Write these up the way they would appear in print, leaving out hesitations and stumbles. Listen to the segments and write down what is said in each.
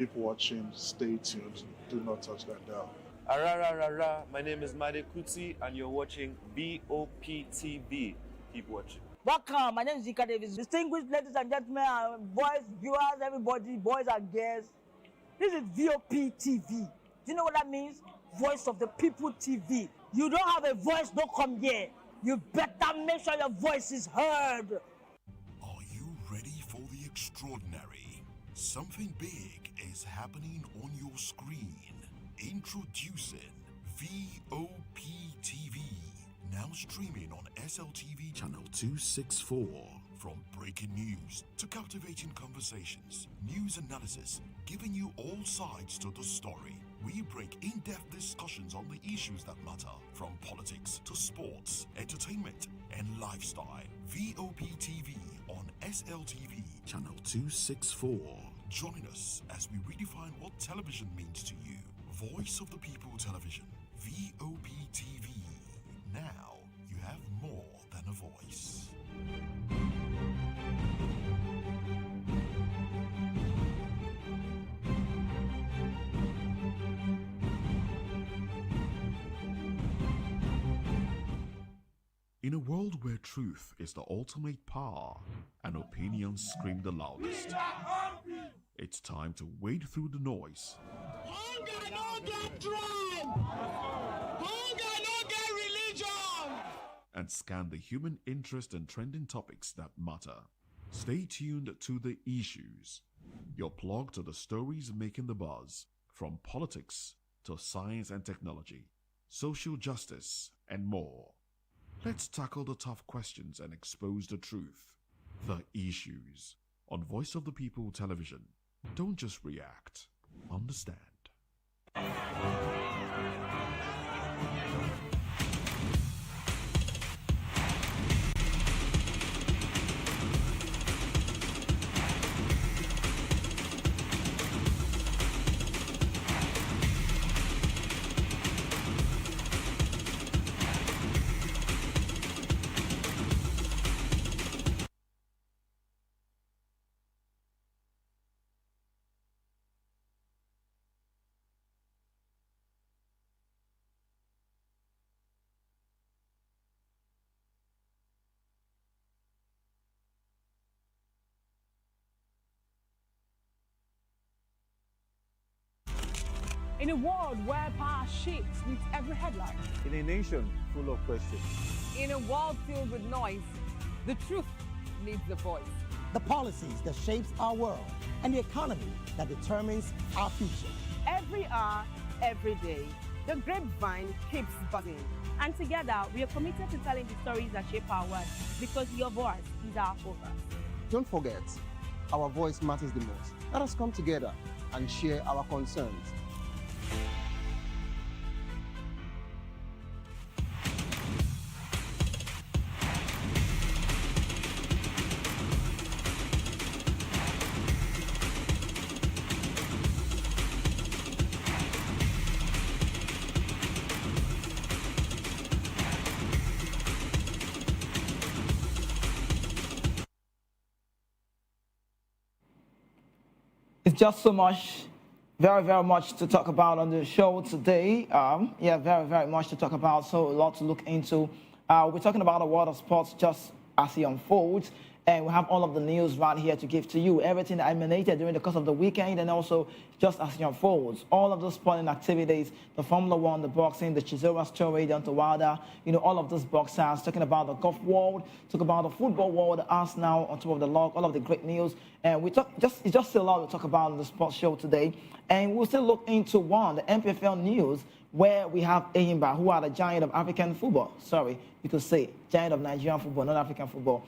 Keep watching, stay tuned, do not touch that dial. Arara, my name is Made Kuti, and you're watching VOP TV. Keep watching. Welcome, my name is Zika Davis. Distinguished ladies and gentlemen, boys, viewers, everybody, boys and girls. This is VOP TV. Do you know what that means? Voice of the People TV. You don't have a voice, don't come here. You better make sure your voice is heard. Are you ready for the extraordinary? Something big is happening on your screen. Introducing VOP TV. Now streaming on SLTV channel 264. From breaking news to captivating conversations, news analysis, giving you all sides to the story. We break in-depth discussions on the issues that matter, from politics to sports, entertainment, and lifestyle. VOP TV on SLTV channel 264. Join us as we redefine what television means to you. Voice of the People Television, VOP TV. Now you have more than a voice. In a world where truth is the ultimate power and opinions scream the loudest, it's time to wade through the noise. Hunger no get tribe! Hunger no get religion! And scan the human interest and trending topics that matter. Stay tuned to The Issues, your plug to the stories making the buzz, from politics to science and technology, social justice, and more. Let's tackle the tough questions and expose the truth. The Issues on Voice of the People Television. Don't just react, understand. In a world where power shifts with every headline. In a nation full of questions. In a world filled with noise, the truth needs a voice. The policies that shapes our world and the economy that determines our future. Every hour, every day, the grapevine keeps buzzing. And together, we are committed to telling the stories that shape our world, because your voice is our focus. Don't forget, our voice matters the most. Let us come together and share our concerns. It's just so much, very, very much to talk about on the show today. Very, very much to talk about, so a lot to look into. We're talking about the world of sports just as it unfolds, and we have all of the news right here to give to you. Everything that emanated during the course of the weekend, and also just as it unfolds. All of the sporting activities, the Formula One, the boxing, the Chisora story, down to Wilder, all of those boxers, talking about the golf world, talk about the football world, the Arsenal on top of the log, all of the great news. And it's just a lot to talk about on the sports show today. And we'll still look into the MPFL news, where we have Enyimba, who are the giant of African football. Sorry, you could say giant of Nigerian football, not African football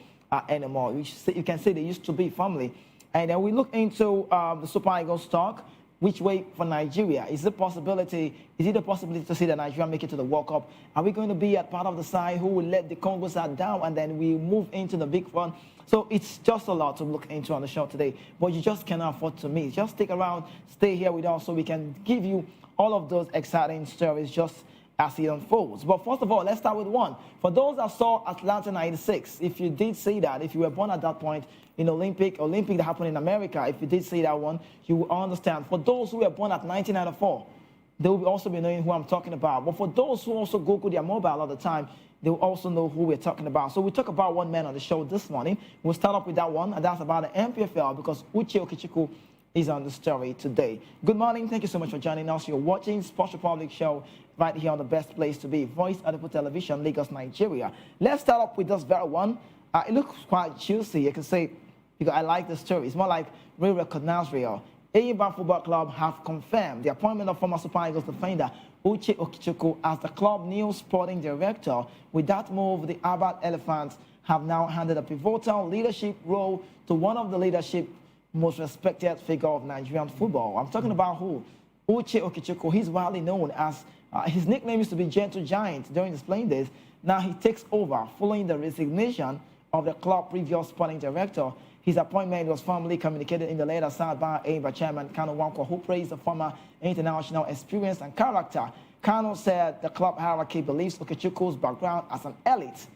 anymore. You can say they used to be family. And then we look into the Super Eagles talk. Which way for Nigeria? Is it a possibility to see that Nigeria make it to the World Cup? Are we going to be a part of the side who will let the Congos down and then we move into the big run? So it's just a lot to look into on the show today. But you just cannot afford to miss. Just stick around, stay here with us so we can give you all of those exciting stories just as it unfolds. But first of all, let's start with one. For those that saw Atlanta 96, if you did see that, if you were born at that point in Olympic that happened in America, if you did see that one, you will understand. For those who were born at 1994, they will also be knowing who I'm talking about. But for those who also Google their mobile all the time, they will also know who we're talking about. So we talk about one man on the show this morning. We'll start off with that one, and that's about the MPFL, because Uche Okechukwu is on the story today. Good morning. Thank you so much for joining us. You're watching Sports Republic show right here on the best place to be, Voice Ademola Television, Lagos, Nigeria. Let's start off with this very one. It looks quite juicy. You can say, because I like the story. It's more like real recognize real. Enyimba Football Club have confirmed the appointment of former Super Eagles defender Uche Okechukwu as the club new sporting director. With that move, the Abat Elephants have now handed a pivotal leadership role to one of the leadership most respected figure of Nigerian football. I'm talking about who? Uche Okechukwu. He's widely known as, his nickname used to be Gentle Giant during his playing days. Now he takes over following the resignation of the club previous sporting director. His appointment was formally communicated in the letter signed by Enyimba chairman Kanu Nwankwo, who praised the former international experience and character. Kanu said the club hierarchy believes Okechukwu's background as an elite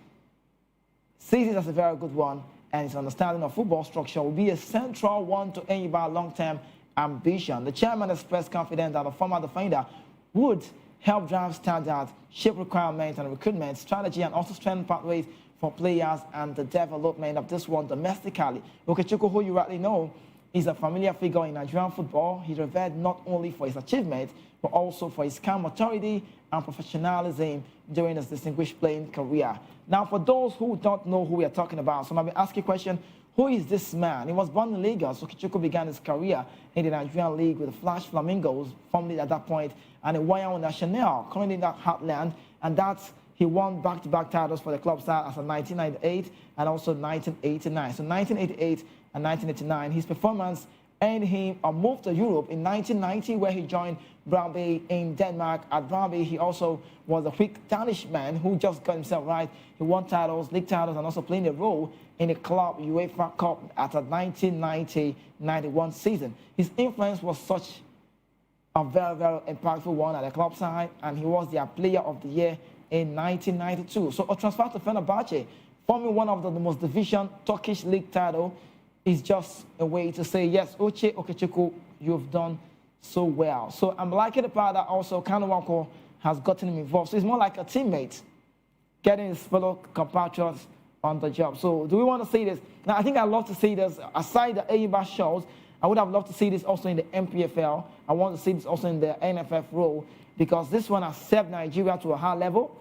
sees it as a very good one, and his understanding of football structure will be a central one to Enyimba's long-term ambition. The chairman expressed confidence that the former defender would help drive standards, shape requirements and recruitment strategy, and also strengthen pathways for players and the development of this one domestically. Okechukwu, who you rightly know, is a familiar figure in Nigerian football. He's revered not only for his achievements, but also for his calm authority and professionalism during his distinguished playing career. Now, for those who don't know who we are talking about, some might be asking the question, who is this man? He was born in Lagos. Okechukwu began his career in the Nigerian League with the Flash Flamingos, formerly at that point, and in Wayan National, currently in that heartland, and that's he won back-to-back titles for the club side as of 1998 and also 1989. So 1988 and 1989, his performance earned him a move to Europe in 1990, where he joined Brøndby in Denmark. At Brøndby, he also was a quick Danish man who just got himself right. He won titles, league titles, and also playing a role in the club UEFA Cup at the 1990-91 season. His influence was such a very, very impactful one at the club side, and he was their player of the year in 1992. So a transfer to Fenerbahce, forming one of the most division Turkish league title, is just a way to say, yes, Uche Okechukwu, you've done so well. So I'm liking the part that also Kanu Nwankwo has gotten him involved. So he's more like a teammate, getting his fellow compatriots on the job. So do we want to see this? Now, I think I'd love to see this, aside the Enyimba shows, I would have loved to see this also in the MPFL. I want to see this also in the NFF role, because this one has served Nigeria to a high level.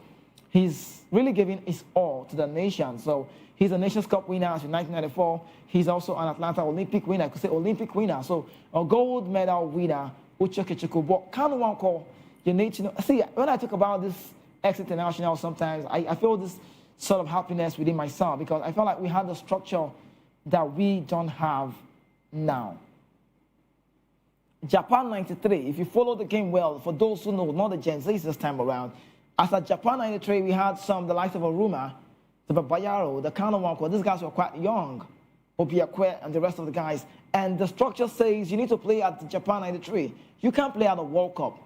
He's really giving his all to the nation. So he's a Nations Cup winner in 1994. He's also an Atlanta Olympic winner. I could say Olympic winner. So a gold medal winner, Uche Okechukwu. But Kanu Nwankwo, you need to know. See, when I talk about this ex-international, sometimes I feel this sort of happiness within myself, because I feel like we had the structure that we don't have now. Japan 93, if you follow the game well, for those who know, not the Gen Zs this time around, as at Japan 93, we had the likes of Aruma, the Bayaro, the Kanu Nwankwo. These guys were quite young, Obiakwe and the rest of the guys. And the structure says you need to play at the Japan 93. You can't play at the World Cup.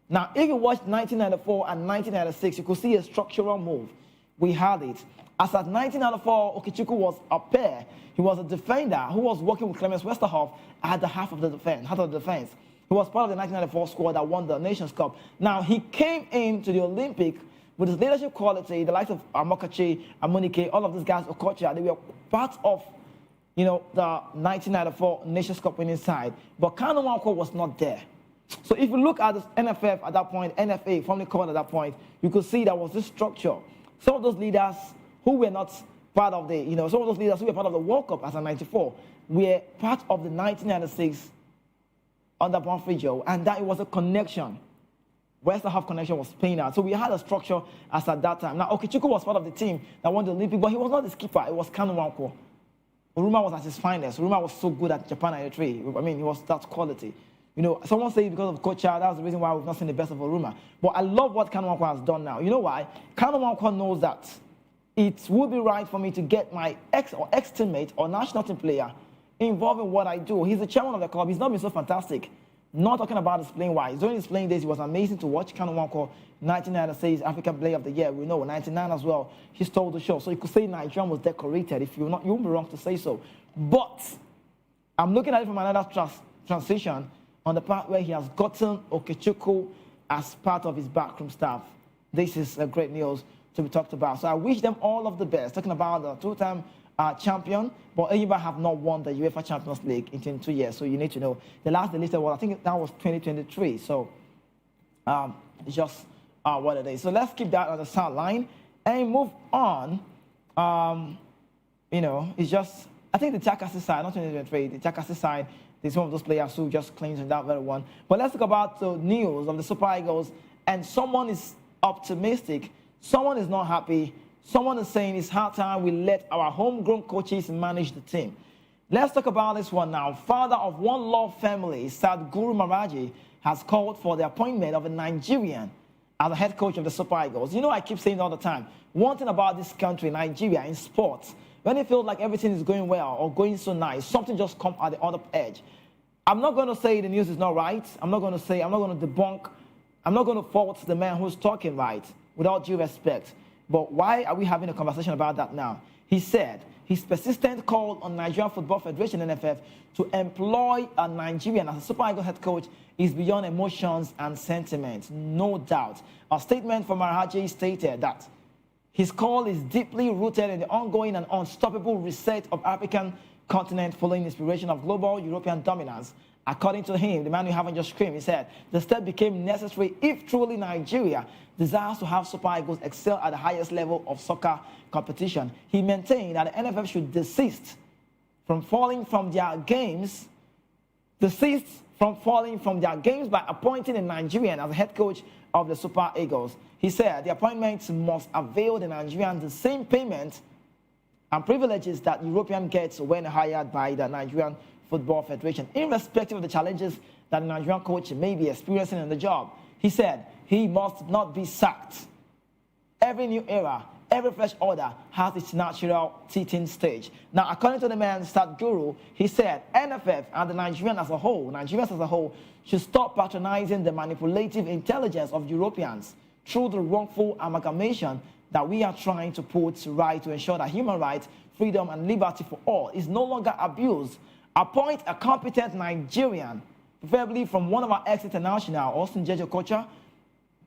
Now, if you watch 1994 and 1996, you could see a structural move. We had it. As at 1994, Okechukwu was a pair. He was a defender who was working with Clemens Westerhoff at the half of the defense. He was part of the 1994 squad that won the Nations Cup. Now, he came into the Olympic with his leadership quality, the likes of Amokachi, Amunike, all of these guys, Okocha, they were part of, the 1994 Nations Cup winning side. But Kanu Nwankwo was not there. So if you look at the NFF at that point, NFA, formerly called at that point, you could see there was this structure. Some of those leaders who were not part of the, some of those leaders who were part of the World Cup as a 94 were part of the 1996 under Bonfijo, and that it was a connection. Westerhoff connection was paying out. So we had a structure as at that time. Now, Okechukwu was part of the team that won the Olympic, but he was not the skipper. It was Kanu Nwankwo. Uruma was at his finest. Uruma was so good at Japan 93. I mean, he was that quality. Someone says because of Coach Child, that's the reason why we've not seen the best of Uruma. But I love what Kanu Nwankwo has done now. You know why? Kanu Nwankwo knows that it would be right for me to get my ex-teammate or national team player involved in what I do. He's the chairman of the club. He's not been so fantastic Not talking about his playing wise. During his playing days, he was amazing to watch. Kind of one called 1996 African Player of the Year. We know 99 as well. He stole the show. So you could say Nigeria was decorated. If you're not, you won't be wrong to say so. But I'm looking at it from another transition on the part where he has gotten Okechukwu as part of his backroom staff. This is great news to be talked about. So I wish them all of the best. Talking about the two-time champion, but Enyimba have not won the UEFA Champions League in 22 years. So you need to know. The last they listed was, I think that was 2023. So it's just what it is. So let's keep that on the sideline and move on. You know, it's just, I think the Chakasi side, not 2023, the Chakasi side is one of those players who just clings on that very one. But let's talk about the news of the Super Eagles. And someone is optimistic, someone is not happy, someone is saying it's hard time we let our homegrown coaches manage the team. Let's talk about this one now. Father of one law family, Sadhguru Maharaji, has called for the appointment of a Nigerian as the head coach of the Super Eagles. You know, I keep saying all the time, one thing about this country, Nigeria, in sports, when it feels like everything is going well or going so nice, something just comes at the other edge. I'm not going to say the news is not right. I'm not going to debunk. I'm not going to fault the man who's talking right, without due respect. But why are we having a conversation about that now? He said his persistent call on Nigerian Football Federation, NFF, to employ a Nigerian as a Super Eagles head coach is beyond emotions and sentiments, no doubt. A statement from Maharaji stated that his call is deeply rooted in the ongoing and unstoppable reset of African continent following inspiration of global European dominance. According to him, the man who haven't just screamed, he said, the step became necessary if truly Nigeria desires to have Super Eagles excel at the highest level of soccer competition. He maintained that the NFF should desist from falling from their games, by appointing a Nigerian as the head coach of the Super Eagles. He said the appointments must avail the Nigerians the same payment and privileges that European gets when hired by the Nigerian Football Federation, irrespective of the challenges that the Nigerian coach may be experiencing in the job. He said he must not be sacked. Every new era, every fresh order has its natural teething stage. Now, according to the man, Sadhguru, he said NFF and the Nigerians as a whole, should stop patronizing the manipulative intelligence of Europeans through the wrongful amalgamation that we are trying to put right to ensure that human rights, freedom, and liberty for all is no longer abused. Appoint a competent Nigerian, preferably from one of our ex-international, Austin Jejo Kocha,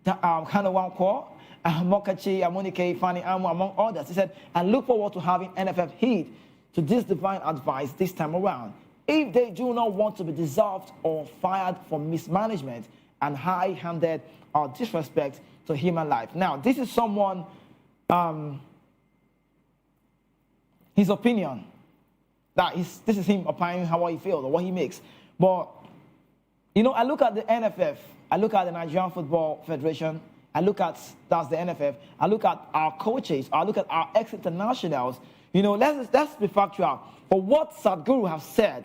Kanawanko, Mokachi, Amonike, Fani Amu, among others. He said, and look forward to having NFF heed to this divine advice this time around. If they do not want to be dissolved or fired for mismanagement and high-handed or disrespect to human life. Now, this is someone, his opinion. This is him opining how he feels or what he makes. But, you know, I look at the NFF, I look at the Nigerian Football Federation, that's the NFF, I look at our coaches, I look at our ex-internationals. You know, let's be factual. For what Sadhguru has said,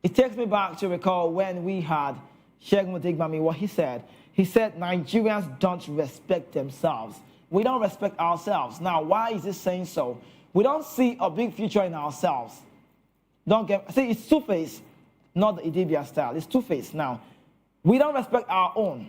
it takes me back to recall when we had Sheikh Mudigbami, what he said. He said Nigerians don't respect themselves. We don't respect ourselves. Now, why is he saying so? We don't see a big future in ourselves. It's two-faced, not the Idibia style. It's two-faced now. We don't respect our own.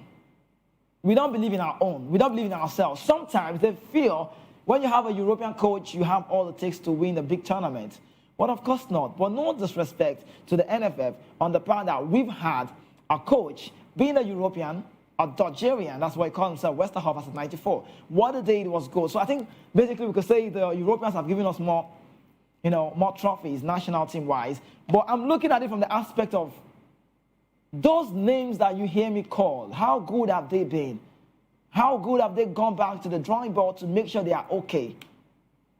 We don't believe in our own. We don't believe in ourselves. Sometimes they feel when you have a European coach, you have all it takes to win a big tournament. But of course not. But no disrespect to the NFF on the part that we've had a coach being a European, a Dodgerian, that's why he called himself Westerhoff as a 94. What a day it was good. So I think basically we could say the Europeans have given us more, more trophies, national team-wise. But I'm looking at it from the aspect of those names that you hear me call, how good have they been? How good have they gone back to the drawing board to make sure they are okay?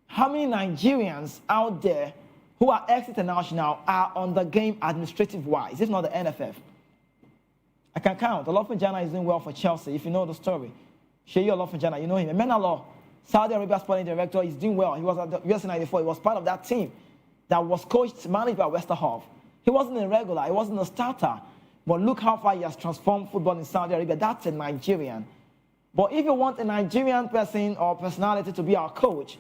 How many Nigerians out there who are ex-international are on the game administrative-wise, if not the NFF? I can count. Olofunjana is doing well for Chelsea, if you know the story. Sheyi Olofunjana, you know him. Menalo, Saudi Arabia sporting director, is doing well. He was at the USA 94. He was part of that team that was coached, managed by Westerhoff. He wasn't a regular. He wasn't a starter. But look how far he has transformed football in Saudi Arabia. That's a Nigerian. But if you want a Nigerian person or personality to be our coach,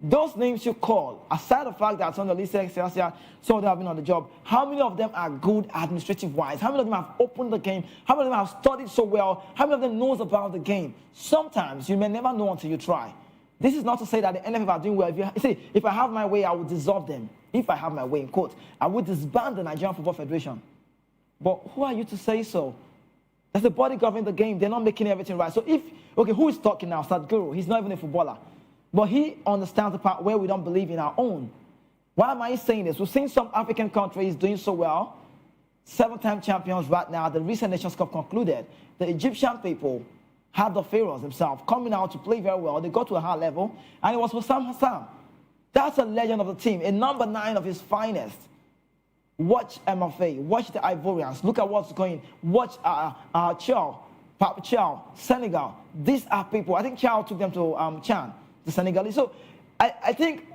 those names you call, aside the fact that some of the least Excelsior, some of them have been on the job, how many of them are good administrative-wise? How many of them have opened the game? How many of them have studied so well? How many of them knows about the game? Sometimes you may never know until you try. This is not to say that the NFF are doing well. If I have my way, I will dissolve them. If I have my way, in quote, I would disband the Nigerian Football Federation. But who are you to say so? That's the body governing the game. They're not making everything right. So who is talking now? Sadhguru. He's not even a footballer. But he understands the part where we don't believe in our own. Why am I saying this? We've seen some African countries doing so well. 7-time champions right now. The recent Nations Cup concluded. The Egyptian people had the pharaohs themselves coming out to play very well. They got to a high level. And it was for Sam Hassan. That's a legend of the team. A number 9 of his finest. Watch MFA. Watch the Ivorians. Look at what's going. Watch Chow, Senegal. These are people. I think Chow took them to Chan, the Senegalese. So I think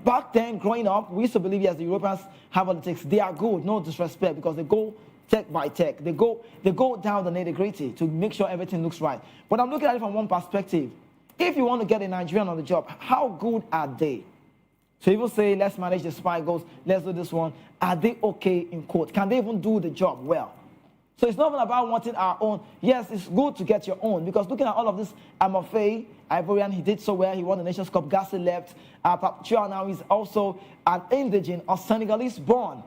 back then, growing up, we used to believe, yes, the Europeans have what it takes. They are good, no disrespect, because they go tech by tech. They go down the nitty-gritty to make sure everything looks right. But I'm looking at it from one perspective. If you want to get a Nigerian on the job, how good are they? So people say, let's manage the Super Eagles, let's do this one. Are they okay in quote? Can they even do the job well? So it's not even about wanting our own. Yes, it's good to get your own, because looking at all of this, Amafe, Ivorian, he did so well. He won the Nations Cup. Gassi left. Chua now is also an indigene or Senegalese born.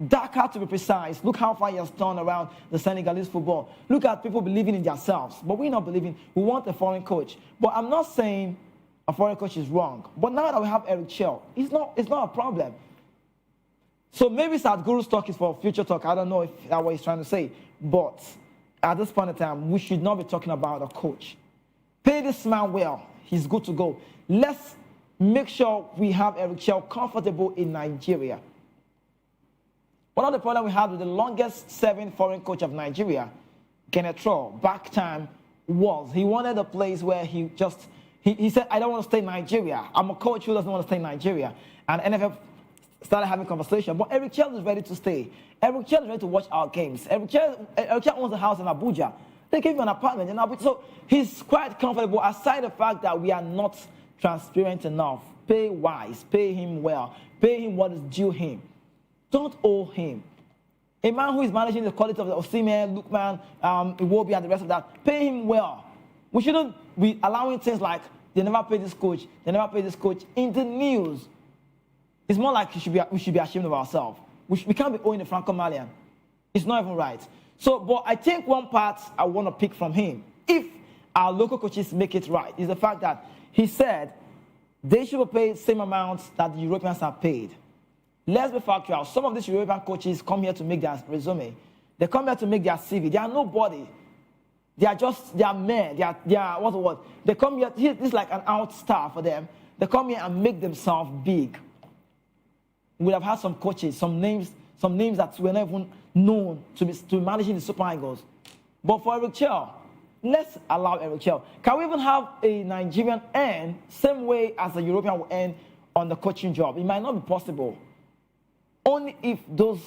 Dakar, to be precise. Look how far he has turned around the Senegalese football. Look at people believing in themselves. But we're not believing. We want a foreign coach. But I'm not saying a foreign coach is wrong. But now that we have Eric Chell, it's not a problem. So maybe Sadhguru's talk is for future talk. I don't know if that's what he's trying to say. But at this point in time, we should not be talking about a coach. Pay this man well. He's good to go. Let's make sure we have Eric Chell comfortable in Nigeria. One of the problems we had with the longest serving foreign coach of Nigeria, Genetro, back time, was he wanted a place where he said, I don't want to stay in Nigeria. I'm a coach who doesn't want to stay in Nigeria. And NFF started having conversation. But Eric Chell is ready to stay. Eric Chell is ready to watch our games. Eric Chell owns a house in Abuja. They gave him an apartment in Abuja. So he's quite comfortable, aside the fact that we are not transparent enough. Pay wise. Pay him well. Pay him what is due him. Don't owe him. A man who is managing the quality of the Osimhen, Lookman, Iwobi, and the rest of that, pay him well. We shouldn't be allowing things like, they never pay this coach, they never pay this coach, in the news. It's more like we should be ashamed of ourselves. We can't be owing the Franco-Malian. It's not even right. So, but I think one part I want to pick from him, if our local coaches make it right, is the fact that he said they should be paid the same amounts that the Europeans are paid. Let's be factual. Some of these European coaches come here to make their resume. They come here to make their CV. They are nobody. They are men. They are what's the word? They come here, this is like an out star for them. They come here and make themselves big. We have had some coaches, some names that were not even known to be managing the Super Eagles. But for Eric Chell, let's allow Eric Chell. Can we even have a Nigerian earn same way as a European will earn on the coaching job? It might not be possible. Only if those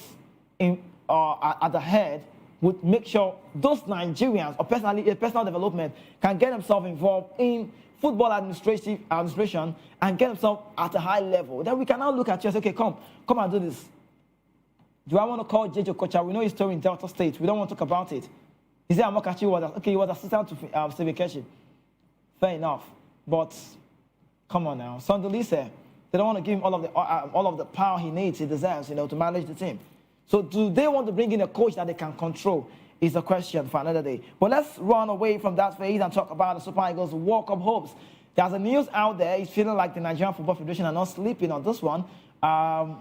at the head would make sure those Nigerians or personal development can get themselves involved in football administration and get themselves at a high level. Then we can now look at you and say, okay, come and do this. Do I want to call J.J. Kocha? We know his story in Delta State. We don't want to talk about it. He said Amokachi was assistant to Steve Keshi. Fair enough. But come on now. Sondolise, they don't want to give him all of the power he needs, he deserves, to manage the team. So do they want to bring in a coach that they can control? Is a question for another day. But let's run away from that phase and talk about the Super Eagles World Cup hopes. There's a news out there. It's feeling like the Nigerian Football Federation are not sleeping on this one.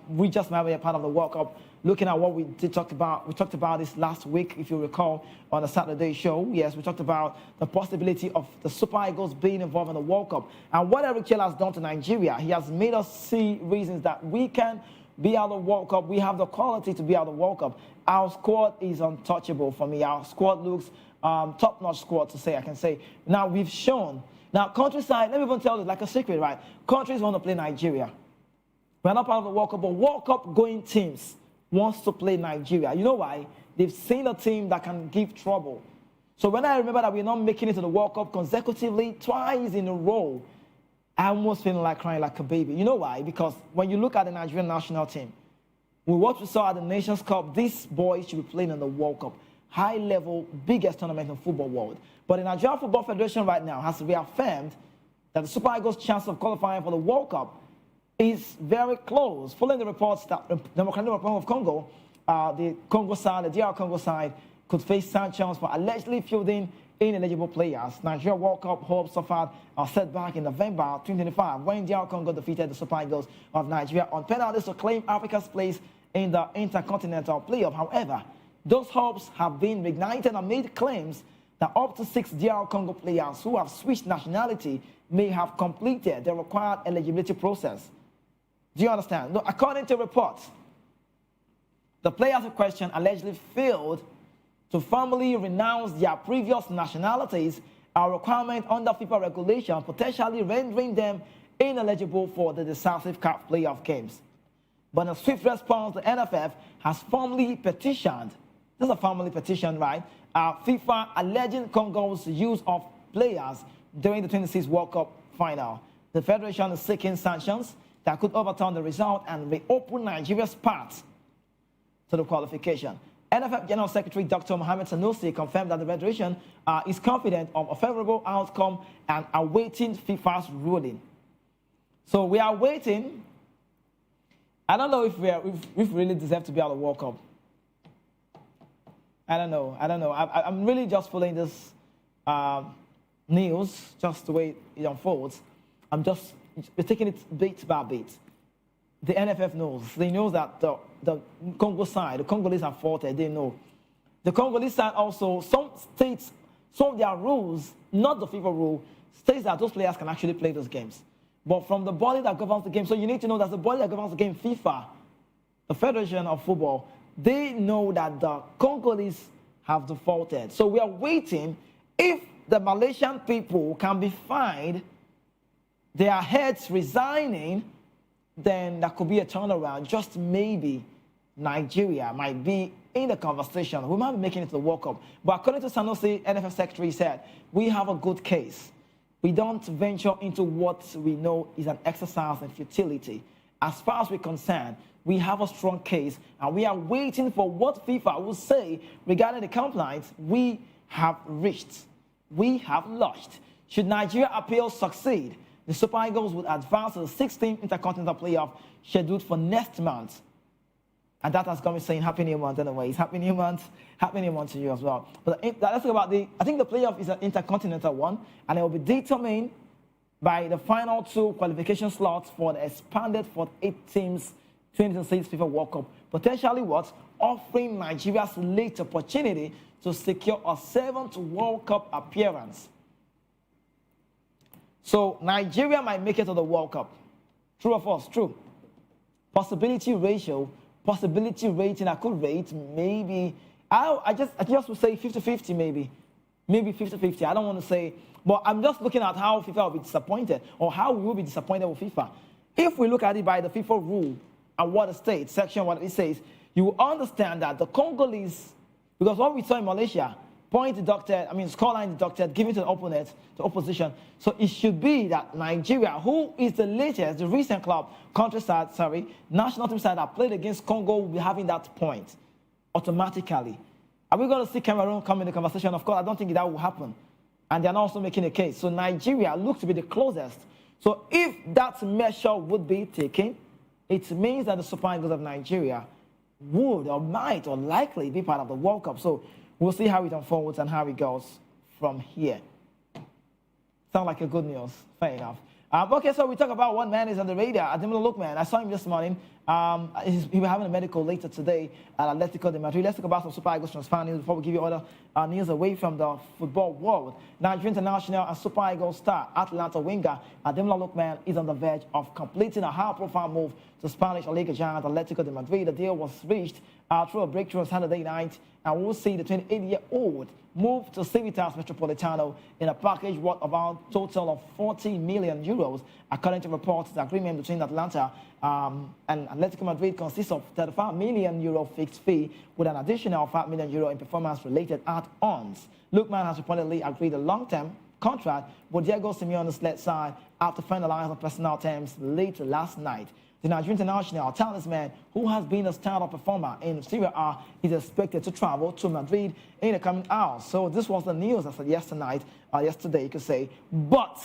We just might be a part of the World Cup. Looking at what we talked about this last week, if you recall, on the Saturday show. Yes, we talked about the possibility of the Super Eagles being involved in the World Cup. And what Eric Chell has done to Nigeria, he has made us see reasons that we can be out of the World Cup. We have the quality to be out of the World Cup. Our squad is untouchable for me. Our squad looks top-notch squad, I can say. Now, we've shown. Now, countryside, let me even tell you like a secret, right? Countries want to play Nigeria. We're not part of the World Cup, but World Cup going teams wants to play Nigeria. You know why? They've seen a team that can give trouble. So when I remember that we're not making it to the World Cup consecutively, twice in a row, I'm almost feeling like crying like a baby. You know why? Because when you look at the Nigerian national team, with what we saw at the Nations Cup, these boys should be playing in the World Cup. High level, biggest tournament in the football world. But the Nigerian Football Federation right now has reaffirmed that the Super Eagles' chance of qualifying for the World Cup is very close. Following the reports that the Democratic Republic of Congo, the Congo side, the DR Congo side, could face sanctions for allegedly fielding ineligible players. Nigeria World Cup hopes suffered a setback in November 2025 when DR Congo defeated the Super Eagles of Nigeria on penalties to claim Africa's place in the Intercontinental Playoff. However, those hopes have been reignited amid claims that up to 6 DR Congo players who have switched nationality may have completed the required eligibility process. Do you understand? No, according to reports, the players in question allegedly failed to formally renounce their previous nationalities, a requirement under FIFA regulation, potentially rendering them ineligible for the decisive CAF playoff games. But in a swift response, the NFF has formally petitioned, this is a formally petition, right? FIFA alleging Congo's use of players during the 26 World Cup final. The Federation is seeking sanctions that could overturn the result and reopen Nigeria's path to the qualification. NFF General Secretary Dr. Mohamed Sanusi confirmed that the Federation is confident of a favorable outcome and awaiting FIFA's ruling. So we are waiting. I don't know if we really deserve to be out of the World Cup. I don't know. I'm really just following this news, just the way it unfolds. We're taking it bit by bit. The NFF knows. They know that the Congo side, the Congolese have fought it. They know. The Congolese side also, some states, some of their rules, not the FIFA rule, states that those players can actually play those games. But from the body that governs the game, so you need to know that the body that governs the game, FIFA, the Federation of Football, they know that the Congolese have defaulted. So we are waiting. If the Malaysian people can be fined, their heads resigning, then that could be a turnaround. Just maybe Nigeria might be in the conversation. We might be making it to the World Cup. But according to Sanusi, NFF Secretary said, we have a good case. We don't venture into what we know is an exercise in futility. As far as we're concerned, we have a strong case, and we are waiting for what FIFA will say regarding the complaints we have reached. We have lodged. Should Nigeria appeal succeed, the Super Eagles would advance to the 16th Intercontinental Playoff scheduled for next month. And that has got me saying Happy New Month anyways. Happy New Month to you as well. But let's talk about I think the playoff is an intercontinental one, and it will be determined by the final 2 qualification slots for the expanded 48 teams 2026 FIFA World Cup. Potentially offering Nigeria's late opportunity to secure a 7th World Cup appearance. So Nigeria might make it to the World Cup. True or false? True. Possibility ratio, possibility rating, I could rate maybe, I just would say 50-50 maybe. Maybe 50-50. I don't want to say, but I'm just looking at how FIFA will be disappointed, or how we will be disappointed with FIFA. If we look at it by the FIFA rule and what it states, section what it says, you will understand that the Congolese, because what we saw in Malaysia, point deducted, scoreline deducted, given to the opponent, the opposition. So it should be that Nigeria, who is the latest, the recent national team side that played against Congo, will be having that point automatically. Are we going to see Cameroon come in the conversation? Of course, I don't think that will happen. And they're also making a case. So Nigeria looks to be the closest. So if that measure would be taken, it means that the Super Eagles of Nigeria would or might or likely be part of the World Cup. So we'll see how it unfolds and how it goes from here. Sound like a good news. Fair enough. Okay, so we talk about one man is on the radar, Ademola Lookman. I saw him this morning. He was having a medical later today at Atletico de Madrid. Let's talk about some Super Eagles transfer news before we give you other news away from the football world. Nigerian international and Super Eagles star Atlanta winger Ademola Lookman is on the verge of completing a high-profile move to Spanish La Liga giant Atletico de Madrid. The deal was reached through a breakthrough on Saturday night, and we'll see the 28-year-old move to Civitas Metropolitano in a package worth about total of 40 million euros. According to reports, the agreement between Atlanta and Atletico Madrid consists of 35 million euro fixed fee with an additional 5 million euro in performance-related add-ons. Lookman has reportedly agreed a long-term contract with Diego Simeone's led side after finalizing on personnel terms late last night. The Nigerian international talisman, who has been a standout performer in Serie A, is expected to travel to Madrid in the coming hours. So this was the news as of yesterday, you could say. But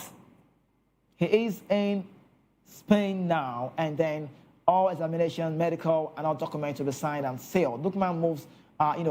he is in Spain now, and then all examination, medical, and all documents will be signed and sealed. Lookman moves,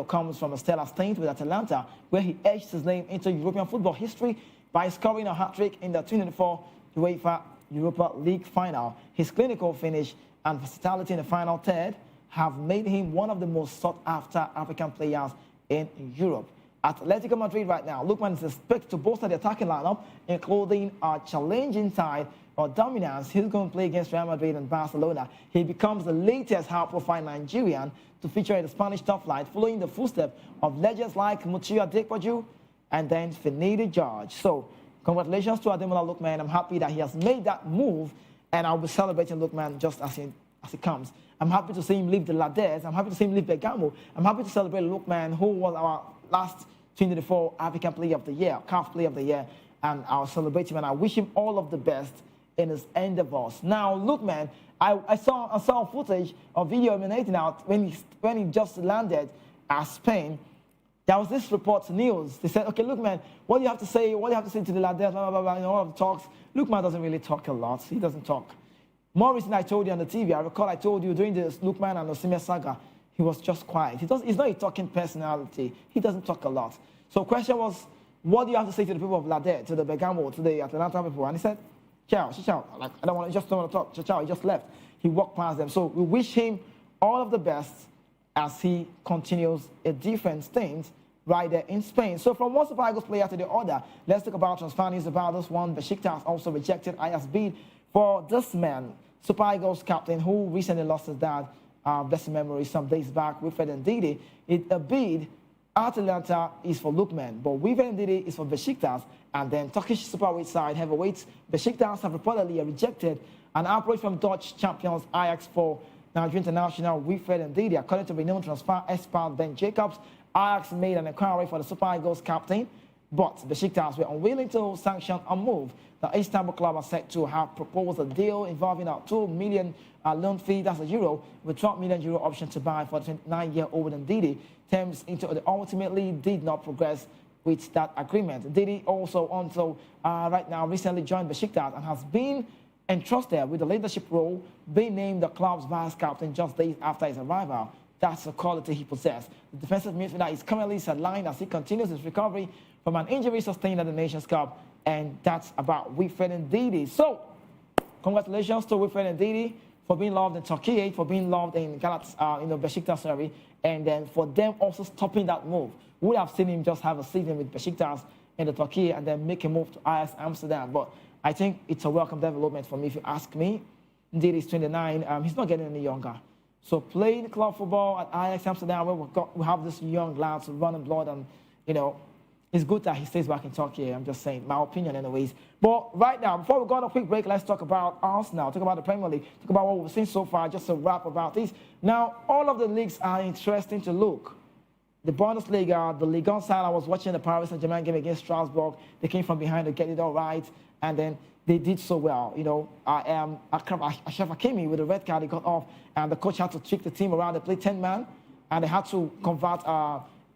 comes from a stellar stint with Atalanta, where he etched his name into European football history by scoring a hat-trick in the 2024 UEFA Europa League final. His clinical finish and versatility in the final third have made him one of the most sought-after African players in Europe. At Atletico Madrid right now, Lookman is expected to bolster the attacking lineup, including a challenging side or dominance. He's going to play against Real Madrid and Barcelona. He becomes the latest high-profile Nigerian to feature in the Spanish top flight, following the footsteps of legends like Mutia Dekpaju and then Finidi George. So, congratulations to Ademola Lookman. I'm happy that he has made that move, and I'll be celebrating Lookman just as he comes. I'm happy to see him leave the Lades. I'm happy to see him leave Bergamo. I'm happy to celebrate Lookman, who was our last 2024 African Player of the Year, CAF Player of the Year, and I'll celebrate him, and I wish him all of the best in his endeavors. Now, Lookman, I saw footage of video emanating out when he just landed at Spain. There was this report to news. They said, okay, Lookman, what do you have to say? What do you have to say to the Lades? Blah, blah, blah, all of the talks. Lookman doesn't really talk a lot. He doesn't talk. More recently, I told you on the TV, I recall I told you during this Lookman and Osimhen saga, he was just quiet. He's not a talking personality. He doesn't talk a lot. So the question was, what do you have to say to the people of Lades, to the Bergamo, to the Atalanta people? And he said, ciao. Like, I don't want to talk. Ciao. He just left. He walked past them. So we wish him all of the best as he continues a different stint right there in Spain. So from one Super Eagles player to the other, let's talk about transfer news about this one. Besiktas also rejected Ajax bid for this man, Super Eagles captain, who recently lost his dad, blessed memory, some days back, Wilfred Ndidi. A bid Atalanta is for Lookman, but Wilfred Ndidi is for Besiktas, and then Turkish superweight side heavyweights Besiktas have reportedly rejected an approach from Dutch champions Ajax for Nigerian international Wilfred Ndidi. According to renowned transfer expert Ben Jacobs, Ajax made an inquiry for the Super Eagles captain, but Besiktas were unwilling to sanction a move. The Istanbul club are said to have proposed a deal involving a 2 million loan fee, that's a euro, with 12 million euro option to buy for the 29-year-old Ndidi. Terms into it ultimately did not progress with that agreement. Ndidi also right now recently joined Besiktas and has been entrusted with the leadership role, being named the club's vice captain just days after his arrival. That's the quality he possesses. The defensive midfielder is currently sidelined as he continues his recovery from an injury sustained at the Nations Cup, and that's about Wilfred Ndidi. So, congratulations to Wilfred Ndidi for being loved in Turkey, for being loved in Besiktas, sorry, and then for them also stopping that move. We would have seen him just have a season with Besiktas in the Turkey and then make a move to Ajax Amsterdam. But I think it's a welcome development for me, if you ask me. Ndidi is 29. He's not getting any younger. So playing club football at Ajax Amsterdam, where we have this young lads running blood, and it's good that he stays back in Turkey. I'm just saying, my opinion anyways. But right now, before we go on a quick break, let's talk about Arsenal, talk about the Premier League, talk about what we've seen so far, just to wrap about this. Now, all of the leagues are interesting to look. The Bundesliga, the Ligue 1 side, I was watching the Paris Saint-Germain game against Strasbourg. They came from behind to get it all right, and then they did so well. Achraf Hakimi with a red card, he got off, and the coach had to trick the team around. They played 10-man, and they had to convert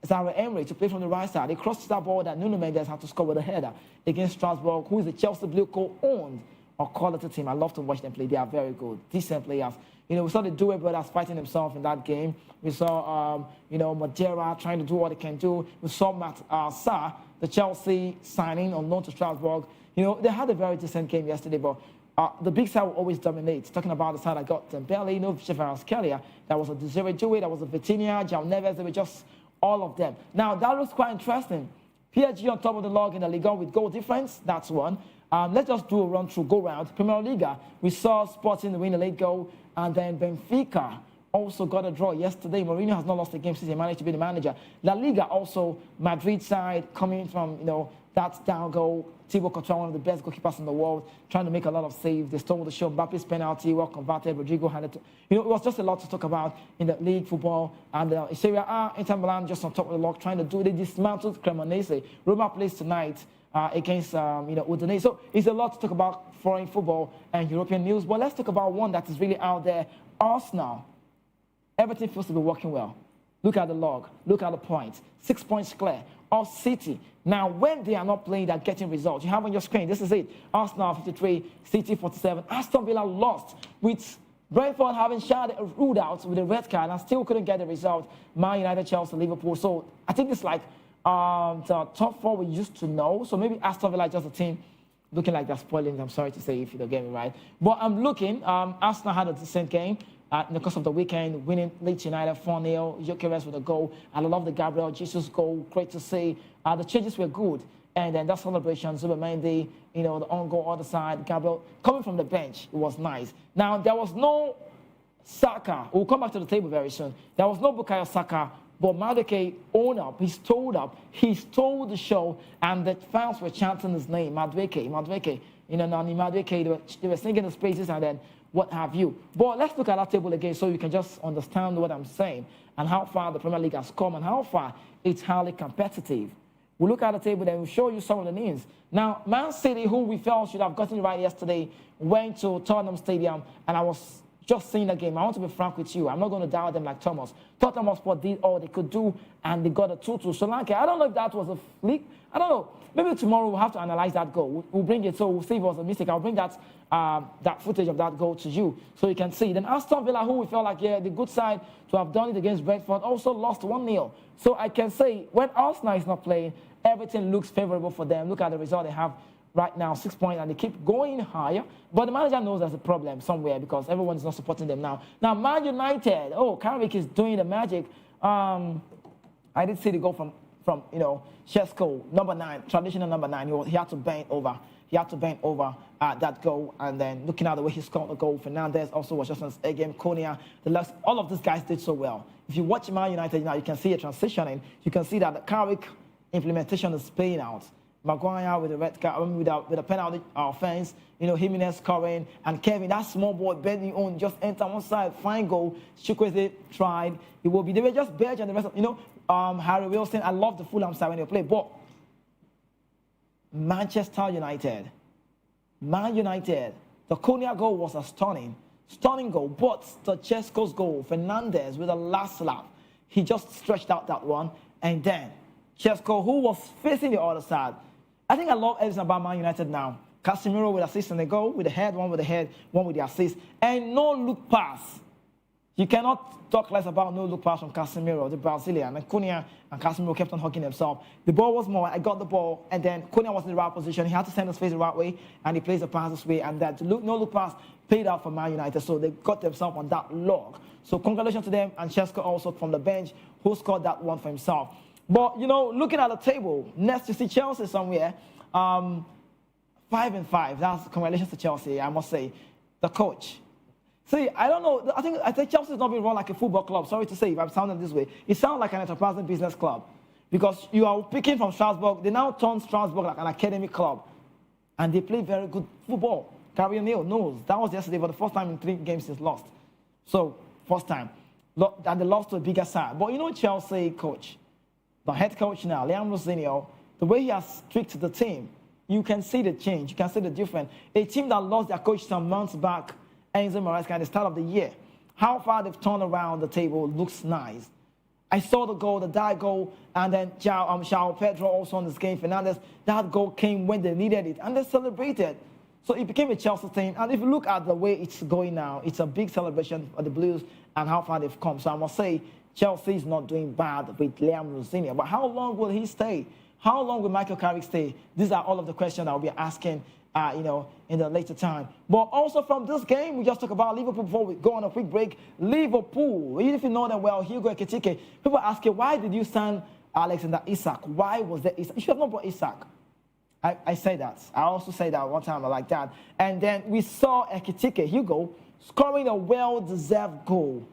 Zaire Emery to play from the right side. They crossed that ball that Nuno Mendes had to score with a header against Strasbourg, who is the Chelsea Blue co-owned or quality team. I love to watch them play. They are very good, decent players. We saw the Due brothers fighting themselves in that game. We saw, Madeira trying to do what they can do. We saw Matt Sarr, the Chelsea signing on loan to Strasbourg. They had a very decent game yesterday, but the big side will always dominate. Talking about the side, I got Dembele, Kvaratskhelia. That was a Desiree Doué, that was a Vitinha, João Neves. They were just all of them. Now, that looks quite interesting. PSG on top of the log in the Liga with goal difference. That's one. Let's just do a run-through, go-round. Premier Liga, we saw Sporting win a late goal, and then Benfica also got a draw yesterday. Mourinho has not lost a game since he managed to be the manager. La Liga also, Madrid side coming from, That down goal, Thibaut Courtois, one of the best goalkeepers in the world, trying to make a lot of saves. They stole the show. Mbappe's penalty, well converted. Rodrigo had it. It was just a lot to talk about in the league football. And Serie A, Inter Milan just on top of the log, trying to do. They dismantled Cremonese. Roma plays tonight against Udinese. So it's a lot to talk about foreign football and European news. But let's talk about one that is really out there. Arsenal. Everything feels to be working well. Look at the log. Look at the points. 6 points clear of City. Now, when they are not playing, they're getting results. You have on your screen, this is it. Arsenal 53, City 47. Aston Villa lost with Brentford having ruled out with a red card and still couldn't get the result. Man United, Chelsea, Liverpool. So I think it's like the top four we used to know. So maybe Aston Villa is just a team looking like they're spoiling. I'm sorry to say if you don't get me right. But I'm looking. Arsenal had a decent game. In the course of the weekend, winning Leeds United 4-0, Gyökeres with a goal. I love the Gabriel Jesus goal. Great to see. The changes were good. And then that celebration, Zubimendi, the on goal other side, Gabriel coming from the bench, it was nice. Now, there was no Saka. We'll come back to the table very soon. There was no Bukayo Saka, but Madueke owned up. He stole the show, and the fans were chanting his name, Madueke. Nani Madueke, they were singing the spaces and then what have you. But let's look at that table again so you can just understand what I'm saying and how far the Premier League has come and how far it's highly competitive. We'll look at the table, then we'll show you some of the names. Now, Man City, who we felt should have gotten it right yesterday, went to Tottenham Stadium, and I was just seeing the game. I want to be frank with you. I'm not going to doubt them like Thomas. Tottenham Hotspur did all they could do, and they got a 2-2 Sri Lanka. I don't know if that was a flick. I don't know. Maybe tomorrow we'll have to analyze that goal. We'll bring it, so we'll see if it was a mistake. I'll bring that footage of that goal to you so you can see. Then Aston Villa, who we felt like, the good side to have done it against Brentford, also lost 1-0. So I can say when Arsenal is not playing, everything looks favorable for them. Look at the result they have right now, 6 points, and they keep going higher. But the manager knows there's a problem somewhere because everyone's not supporting them now. Now, Man United, Carrick is doing the magic. I did see the goal from Shesko, number 9, traditional number 9. He had to bend over. He had to bend over that goal, and then looking at the way he scored the goal, Fernandez also was just a game. Konya, all of these guys did so well. If you watch Man United now, you can see it transitioning. You can see that the Carrick implementation is paying out. Maguire with the red card, with a penalty offense, Jimenez scoring, and Kevin, that small boy bending on, just enter one side, fine goal. Chukwueze tried. They were just Belgium and the rest of, Harry Wilson. I love the Fulham side when they play, but Manchester United, the Konya goal was a stunning goal, but the Chesko's goal, Fernandez with the last lap, he just stretched out that one, and then Chesko, who was facing the other side. I think I love everything about Man United now. Casemiro with assist and the goal, with the head, one with the assist, and no look pass. You cannot talk less about no look pass from Casemiro, the Brazilian. And Konya and Casemiro kept on hugging themselves. The ball was more, I got the ball, and then Konya was in the right position. He had to send his face the right way, and he plays the pass this way, and that no look pass paid out for Man United, so they got themselves on that log. So congratulations to them, and Chesko also from the bench, who scored that one for himself. But, looking at the table, next you see Chelsea somewhere, 5-5. That's congratulations to Chelsea, I must say. The coach. See, I don't know. I think Chelsea is not being run like a football club. Sorry to say if I'm sounding this way. It sounds like an enterprising business club. Because you are picking from Strasbourg. They now turn Strasbourg like an academy club. And they play very good football. Gary O'Neill knows. That was yesterday for the first time in 3 games since lost. So, first time. And they lost to a bigger side. But Chelsea coach, the head coach now, Liam Rosinio, the way he has tricked the team, you can see the change. You can see the difference. A team that lost their coach some months back, Enzo Maresca, at the start of the year, how far they've turned around the table looks nice. I saw the goal, the die goal, and then João Pedro also on this game. Fernandez, that goal came when they needed it, and they celebrated. So it became a Chelsea thing. And if you look at the way it's going now, it's a big celebration for the Blues and how far they've come. So I must say, Chelsea is not doing bad with Liam Rosinio. But how long will he stay? How long will Michael Carrick stay? These are all of the questions I'll be asking, in the later time. But also from this game, we just talk about Liverpool before we go on a quick break. Liverpool, even if you know them well, Hugo Ekitike, people ask you, why did you sign Alexander Isak? Why was there Isak? You should have not brought Isak. I say that. I also say that one time like that. And then we saw Ekitike, Hugo, scoring a well-deserved goal.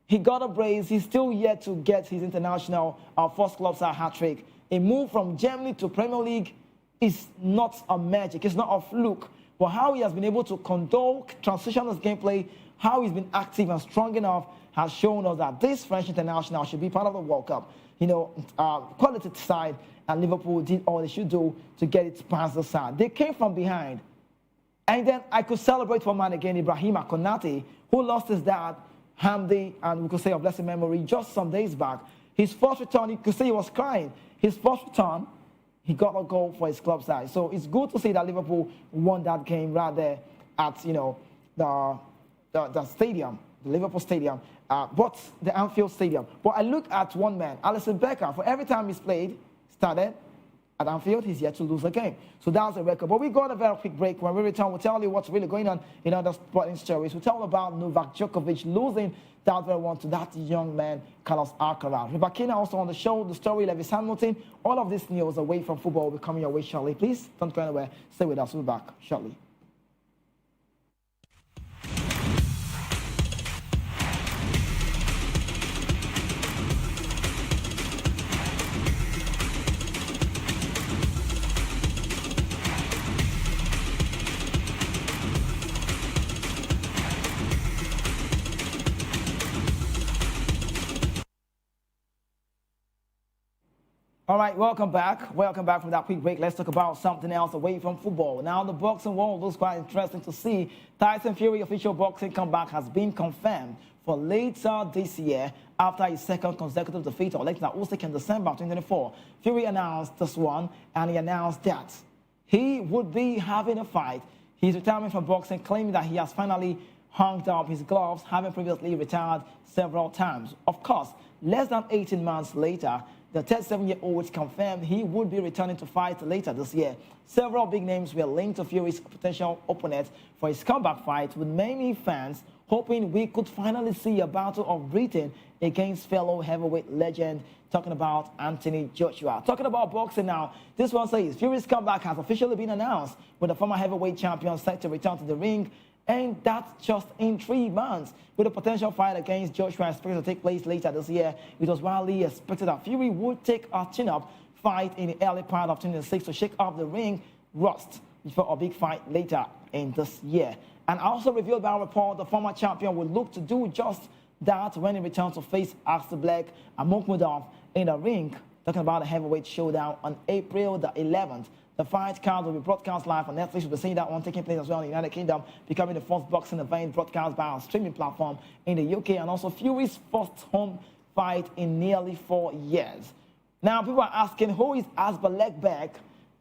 He got a brace. He's still yet to get his international first club side hat-trick. A move from Germany to Premier League is not a magic. It's not a fluke. But how he has been able to control, transition his gameplay, how he's been active and strong enough has shown us that this French international should be part of the World Cup. You know, quality side, and Liverpool did all they should do to get it past the side. They came from behind. And then I could celebrate for man again, Ibrahima Konate, who lost his dad, Hamdi, and we could say of blessed memory, just some days back. His first return, you could say he was crying. His first return, he got a goal for his club side. So it's good to see that Liverpool won that game right there at, you know, the stadium, the Liverpool Stadium, but the Anfield Stadium. But I look at one man, Alisson Becker, for every time he's started at Anfield, he's yet to lose a game. So that's a record. But we got a very quick break. When we return, we'll tell you what's really going on in other sporting stories. We'll tell about Novak Djokovic losing that very one to that young man, Carlos Alcaraz. Rebecca also on the show, the story, Lewis Hamilton. All of this news away from football will be coming your way shortly. Please don't go anywhere. Stay with us. We'll be back shortly. All right, welcome back. Welcome back from that quick break. Let's talk about something else away from football. Now, the boxing world looks quite interesting to see. Tyson Fury official boxing comeback has been confirmed for later this year after his second consecutive defeat to Alexander Usyk in December 2024. Fury announced this one, and he announced that he would be having a fight. He's retiring from boxing, claiming that he has finally hung up his gloves, having previously retired several times. Of course, less than 18 months later, the 37-year-old confirmed he would be returning to fight later this year. Several big names were linked to Fury's potential opponent for his comeback fight, with many fans hoping we could finally see a battle of Britain against fellow heavyweight legend, talking about Anthony Joshua. Talking about boxing now, this one says Fury's comeback has officially been announced, with the former heavyweight champion set to return to the ring, and that's just in 3 months. With a potential fight against Joshua expected to take place later this year, it was widely expected that Fury would take a chin-up fight in the early part of 2026 to shake off the ring rust before a big fight later in this year. And also revealed by a report, the former champion will look to do just that when he returns to face Aksel Black and Mukhmedov in the ring, talking about a heavyweight showdown on April the 11th. The fight card will be broadcast live on Netflix. We'll be seeing that one taking place as well in the United Kingdom, becoming the first boxing event broadcast by a streaming platform in the UK, and also Fury's first home fight in nearly 4 years. Now, people are asking, who is Aslanbek?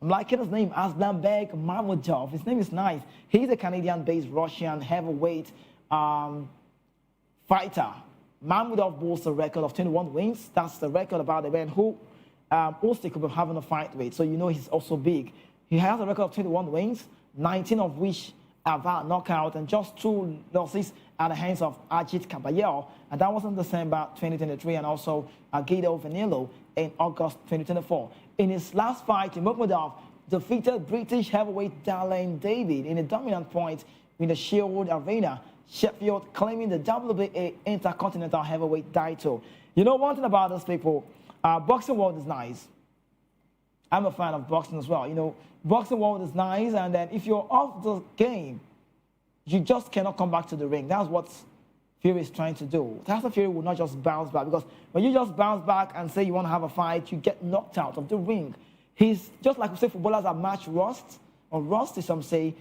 I'm liking his name, Aslanbek Mamudov. His name is nice. He's a Canadian-based Russian heavyweight fighter. Mamudov boasts a record of 21 wins. That's the record about the man who Usyk could be having a fight with, so you know he's also big. He has a record of 21 wins, 19 of which are via knockout, and just 2 losses at the hands of Ajit Caballero, and that was in December 2023, and also Guido Vanillo in August 2024. In his last fight, Mukhmedov defeated British heavyweight Darlene David in a dominant point in the Shield Arena, Sheffield, claiming the WBA Intercontinental Heavyweight title. You know one thing about those people, boxing world is nice. I'm a fan of boxing as well. You know, boxing world is nice, and then if you're off the game, you just cannot come back to the ring. That's what Fury is trying to do. Tyson Fury will not just bounce back, because when you just bounce back and say you want to have a fight, you get knocked out of the ring. He's just like we say footballers are match rust, or rusty, some say.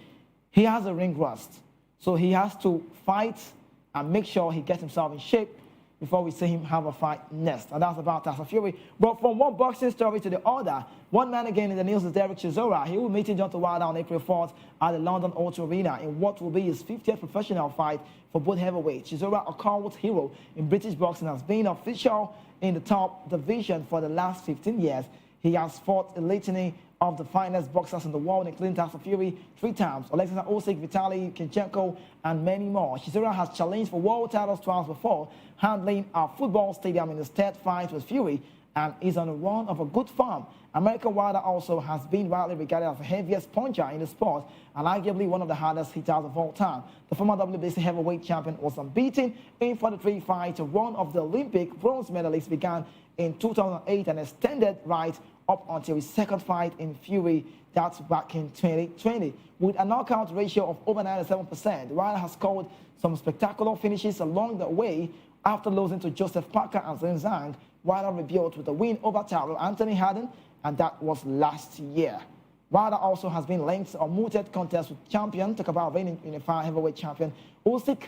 He has a ring rust. So he has to fight and make sure he gets himself in shape before we see him have a fight next. And that's about Tyson Fury. But from one boxing story to the other, one man again in the news is Derek Chisora. He will meet Deontay Wilder on April 4th at the London O2 Arena in what will be his 50th professional fight for both heavyweights. Chisora, a cult hero in British boxing, has been official in the top division for the last 15 years. He has fought a litany of the finest boxers in the world, including Tyson Fury 3 times, Alexander Usyk, Vitaly Klitschko, and many more. Chisora has challenged for world titles twice before, handling a football stadium in his third fight with Fury and is on a run of a good form. American Wilder also has been widely regarded as the heaviest puncher in the sport and arguably one of the hardest hitters of all time. The former WBC heavyweight champion was unbeaten in 43 fights. One of the Olympic bronze medalists began in 2008 and extended right up until his second fight in Fury. That's back in 2020. With a knockout ratio of over 97%, Wilder has scored some spectacular finishes along the way. After losing to Joseph Parker and Zhang Zhang, Wilder rebuilt with a win over Tyrell Anthony Harden, and that was last year. Wilder also has been linked or mooted contest with champion, talk about reigning unified heavyweight champion Usyk,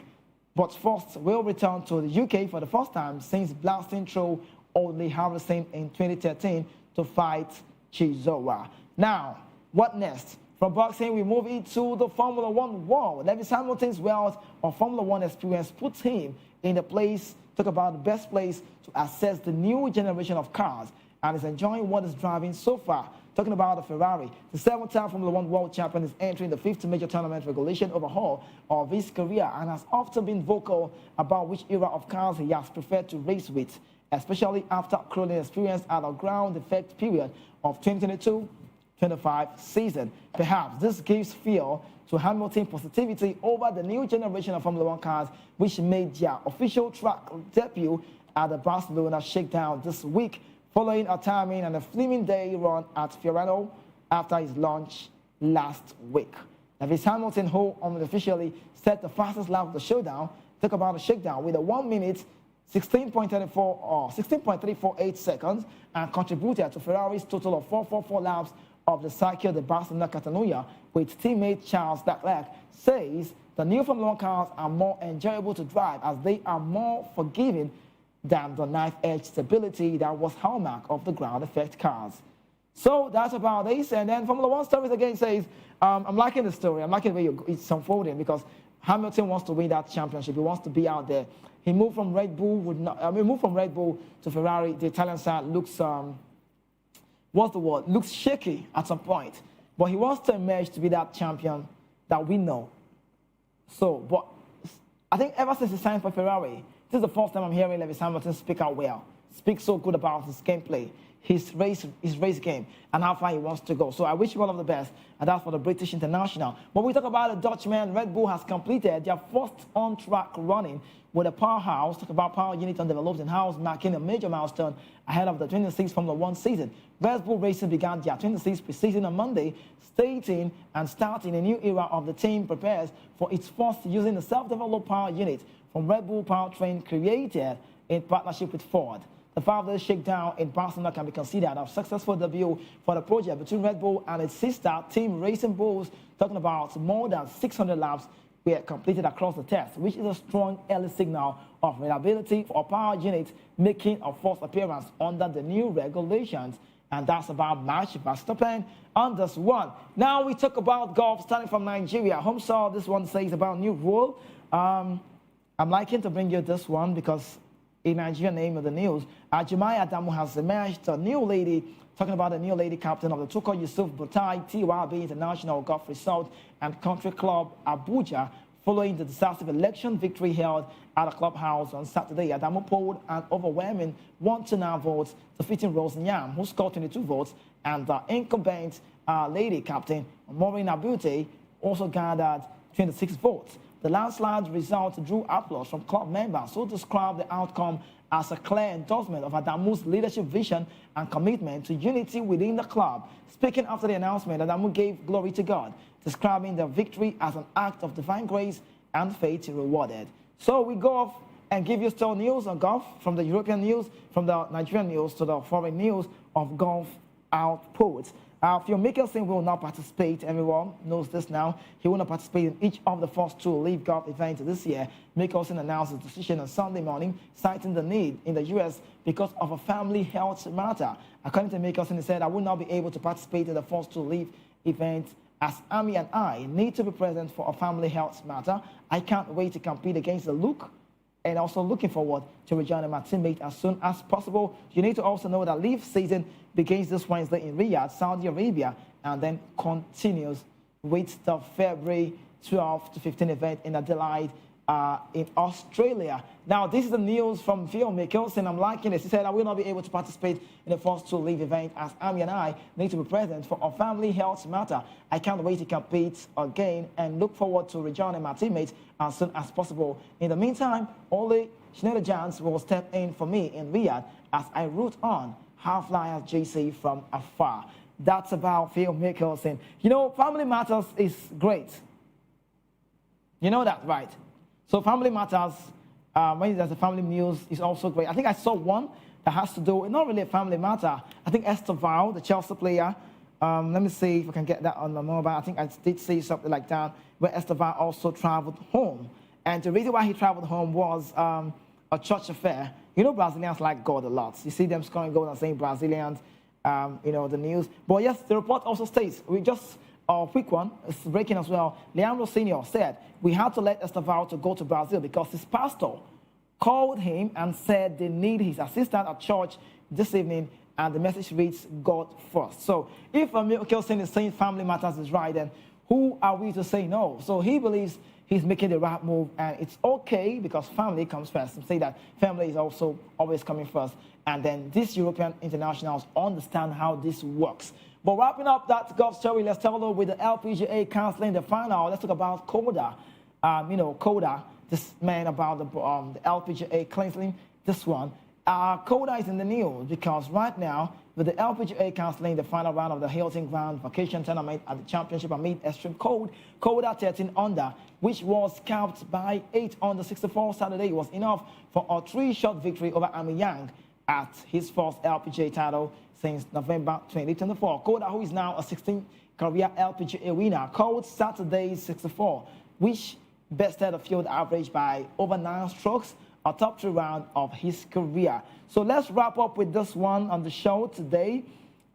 but first will return to the UK for the first time since blasting through Audley Harrison in 2013 to fight Chisora. Now, what next? From boxing, we move into the Formula One world. Lewis Hamilton's wealth of Formula One experience puts him in the place, talk about the best place to assess the new generation of cars and is enjoying what is driving so far. Talking about the Ferrari, the 7-time Formula One world champion is entering the 5th major tournament regulation overhaul of his career and has often been vocal about which era of cars he has preferred to race with, especially after cruising experience at a ground effect period of 2022-25 season. Perhaps this gives fuel to Hamilton's positivity over the new generation of Formula One cars, which made their official track debut at the Barcelona shakedown this week, following a timing and a flaming day run at Fiorano after his launch last week. Lewis Hamilton, who unofficially set the fastest lap of the showdown, took about the shakedown with a 1 minute 16.348 seconds and contributed to Ferrari's total of 444 laps of the Circuit de Barcelona Catalunya, with teammate Charles Leclerc says the new Formula One cars are more enjoyable to drive as they are more forgiving than the knife-edge stability that was hallmark of the ground effect cars. So that's about this. And then Formula One Stories again says, I'm liking the story. I'm liking the way it's unfolding because Hamilton wants to win that championship. He wants to be out there. He moved from Red Bull, moved from Red Bull to Ferrari. The Italian side looks, looks shaky at some point. But he wants to emerge to be that champion that we know. So, but I think ever since he signed for Ferrari, this is the first time I'm hearing Lewis Hamilton speak out well, speak so good about his gameplay, his race game, and how far he wants to go. So I wish you all of the best, and that's for the British International. When we talk about the Dutchman, Red Bull has completed their first on-track running with a powerhouse, talk about power unit undeveloped in-house, marking a major milestone ahead of the 26th Formula One season. Red Bull Racing began their 26th preseason on Monday, stating and starting a new era of the team prepares for its first using the self-developed power unit from Red Bull Powertrain created in partnership with Ford. The 5-day shakedown in Barcelona can be considered a successful debut for the project between Red Bull and its sister team Racing Bulls, talking about more than 600 laps were completed across the test, which is a strong early signal of reliability for a power unit making a first appearance under the new regulations. And that's about Max Verstappen on this one. Now we talk about golf, starting from Nigeria. Homsaw, this one says about new rule. I'm liking to bring you this one because in Nigerian name of the news, Jemai Adamu has emerged a new lady, talking about the new lady captain of the Tuko Yusuf Butai TYB International Golf Resort and Country Club Abuja, following the decisive election victory held at a clubhouse on Saturday. Adamu polled an overwhelming 1-9 votes, defeating Rose Nyam, who scored 22 votes, and the incumbent lady captain, Maureen Abute, also gathered 26 votes. The landslide result drew applause from club members who described the outcome as a clear endorsement of Adamu's leadership vision and commitment to unity within the club. Speaking after the announcement, Adamu gave glory to God, describing the victory as an act of divine grace and faith rewarded. So we go off and give you still news on golf, from the European news, from the Nigerian news to the foreign news of golf outputs. Phil Mickelson will not participate. Everyone knows this now. He will not participate in each of the first 2 LIV Golf events this year. Mickelson announced his decision on Sunday morning, citing the need in the U.S. because of a family health matter. According to Mickelson, he said, I will not be able to participate in the first 2 LIV events as Amy and I need to be present for a family health matter. I can't wait to compete against the Luke, and also looking forward to rejoining my teammate as soon as possible. You need to also know that LIV season begins this Wednesday in Riyadh, Saudi Arabia, and then continues with the February 12 to 15 event in Adelaide, in Australia. Now, this is the news from Phil Mickelson. I'm liking this. He said, I will not be able to participate in the first two live event as Ami and I need to be present for a family health matter. I can't wait to compete again and look forward to rejoining my teammates as soon as possible. In the meantime, only Schneider-Jans will step in for me in Riyadh as I root on Half Flyers JC from afar. That's about Phil Mickelson. You know, family matters is great. You know that, right? So family matters, when there's a family news, is also great. I think I saw one that has to do, not really a family matter. I think Esteval, the Chelsea player, let me see if I can get that on my mobile. I think I did see something like that, where Esteval also traveled home. And the reason why he traveled home was a church affair. You know, Brazilians like God a lot. You see them scoring goals and saying Brazilians, you know, the news. But yes, the report also states, we just, a quick one, it's breaking as well. Leandro Sr. said, we had to let Esteval to go to Brazil because his pastor called him and said they need his assistant at church this evening, and the message reads, God first. So if Mickelson is saying family matters is right, then who are we to say no? So he believes he's making the right move, and it's okay because family comes first. Say that family is also always coming first, and then these European internationals understand how this works. But wrapping up that golf story, let's tell you with the LPGA canceling the final. Let's talk about Koda. You know, Koda, this man about the LPGA canceling this one. Koda is in the news because right now, with the LPGA canceling the final round of the Hilton Grand Vacation Tournament at the championship amid extreme cold, Koda 13 under, which was capped by 8 under 64 Saturday, was enough for a 3-shot victory over Amy Yang at his first LPGA title since November 2024. Koda, who is now a 16th career LPGA winner, called Saturday's 64, which bested the field average by over 9 strokes, a top 3 round of his career. So let's wrap up with this one on the show today.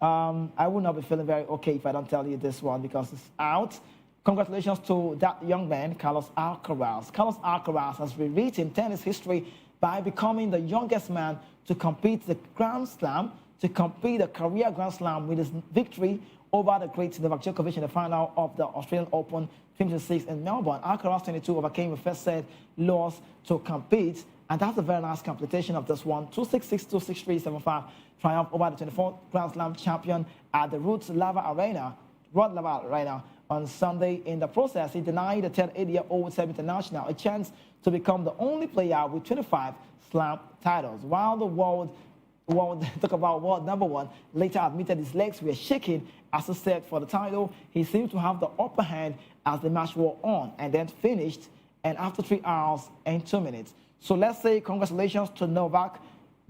I would not be feeling very okay if I don't tell you this one because it's out. Congratulations to that young man, Carlos Alcaraz. Carlos Alcaraz has rewritten tennis history by becoming the youngest man to complete the Grand Slam, to complete a career Grand Slam with his victory over the great Novak Djokovic in the final of the Australian Open 2026 in Melbourne. Alcaraz 22 overcame a first set loss to compete, and that's a very nice completion of this one. 2-6, 6-2, 6-3, 7-5 triumph over the 24th Grand Slam champion at the Rod Laver Arena on Sunday. In the process, he denied the 38-year-old Serb international a chance to become the only player with 25 Slam titles. While the world talk about world number one, later admitted his legs were shaking as he set for the title. He seemed to have the upper hand as the match wore on and then finished, and after 3 hours and 2 minutes. So let's say congratulations to Novak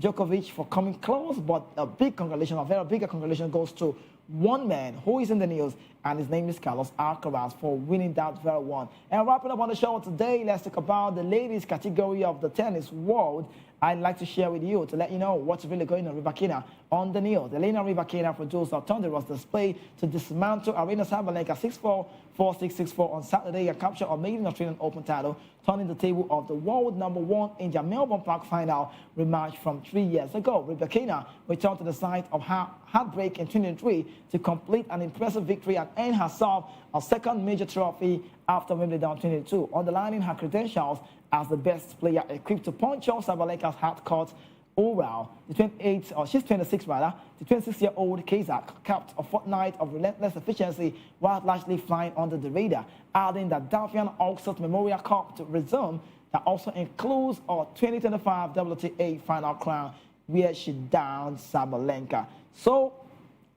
Djokovic for coming close, but a big congratulations, a very bigger congratulations goes to one man who is in the news, and his name is Carlos Alcaraz for winning that very one. And wrapping up on the show today, let's talk about the ladies category of the tennis world. I'd like to share with you to let you know what's really going on Rybakina on the news. Elena Rybakina produced a thunderous display to dismantle Arena Sabalenka 6-4, 4-6, 6-4 on Saturday and capture a maiden Australian Open title, turning the table of the world number one in their Melbourne Park final rematch from 3 years ago. Rybakina returned to the site of her heartbreak in 2023 to complete an impressive victory and earn herself a second major trophy after Wimbledon 2022, underlining her credentials as the best player equipped to punch out Sabalenka's hard-court oral. She's 26 rather. The 26-year-old Kazakh capped a fortnight of relentless efficiency while largely flying under the radar, adding the Davian Oxford Memorial Cup to resume that also includes a 2025 WTA final crown where she downed Sabalenka. So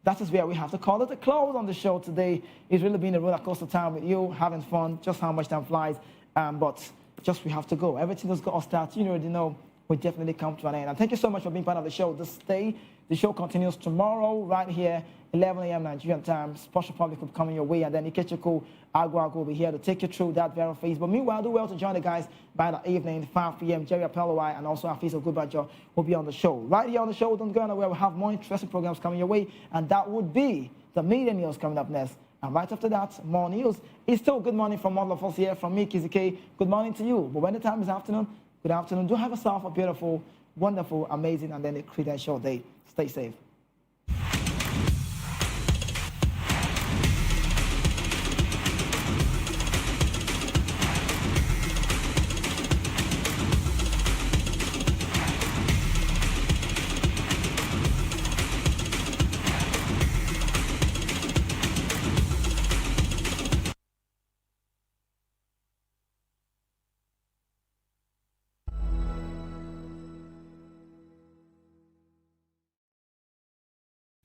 that is where we have to call it a close on the show today. It's really been a roller coaster time with you, having fun, just how much time flies, but just we have to go. Everything that's got to start, you already know, will definitely come to an end. And thank you so much for being part of the show this day. The show continues tomorrow right here, 11 a.m. Nigerian time. Special public will be coming your way, and then Ikechukwu Agwago will be here to take you through that very phase. But meanwhile, do well to join the guys by the evening, 5 p.m. Jerry Apelowai and also Afisa Gubajo will be on the show. Right here on the show, don't go anywhere. We'll have more interesting programs coming your way, and that would be the media news coming up next. And right after that, more news. It's still good morning from all of us here, from me, Kizike. Good morning to you. But when the time is afternoon, good afternoon. Do have yourself a beautiful, wonderful, amazing, and then a credential day. Stay safe.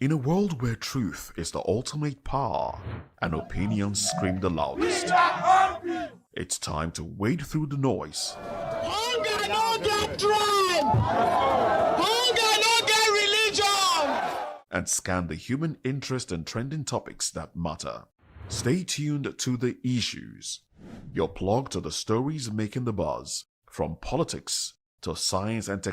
In a world where truth is the ultimate power and opinions scream the loudest, it's time to wade through the noise. Hunger no get tribe. Hunger no get religion. And scan the human interest and trending topics that matter. Stay tuned to The Issues, your plug to the stories making the buzz, from politics to science and technology.